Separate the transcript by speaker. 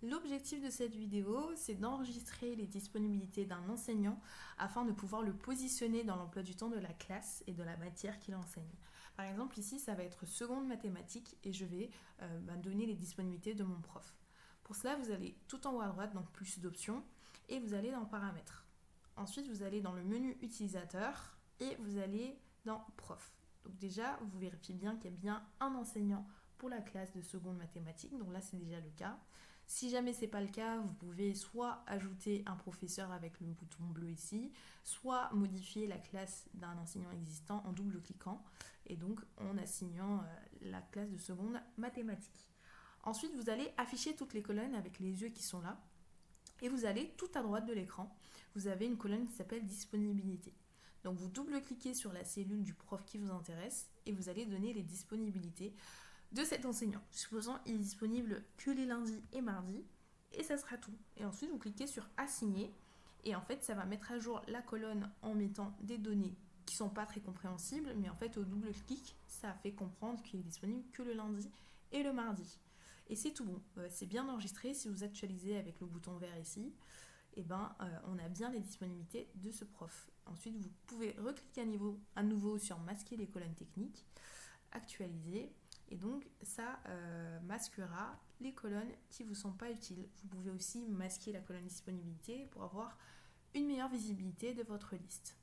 Speaker 1: L'objectif de cette vidéo, c'est d'enregistrer les disponibilités d'un enseignant afin de pouvoir le positionner dans l'emploi du temps de la classe et de la matière qu'il enseigne. Par exemple, ici, ça va être seconde mathématiques et je vais donner les disponibilités de mon prof. Pour cela, vous allez tout en haut à droite, donc plus d'options, et vous allez dans paramètres. Ensuite, vous allez dans le menu utilisateur et vous allez dans prof. Donc déjà, vous vérifiez bien qu'il y a bien un enseignant pour la classe de seconde mathématiques. Donc là, c'est déjà le cas. Si jamais ce n'est pas le cas, vous pouvez soit ajouter un professeur avec le bouton bleu ici, soit modifier la classe d'un enseignant existant en double-cliquant et donc en assignant la classe de seconde mathématiques. Ensuite, vous allez afficher toutes les colonnes avec les yeux qui sont là et vous allez tout à droite de l'écran. Vous avez une colonne qui s'appelle disponibilité. Donc vous double-cliquez sur la cellule du prof qui vous intéresse et vous allez donner les disponibilités de cet enseignant. Supposons qu'il est disponible que les lundis et mardis, et ça sera tout. Et ensuite, vous cliquez sur Assigner, et en fait, ça va mettre à jour la colonne en mettant des données qui ne sont pas très compréhensibles, mais en fait, au double clic, ça fait comprendre qu'il est disponible que le lundi et le mardi. Et c'est tout bon. C'est bien enregistré. Si vous actualisez avec le bouton vert ici, on a bien les disponibilités de ce prof. Ensuite, vous pouvez recliquer à nouveau sur Masquer les colonnes techniques, actualiser. Et donc, ça masquera les colonnes qui ne vous sont pas utiles. Vous pouvez aussi masquer la colonne disponibilité pour avoir une meilleure visibilité de votre liste.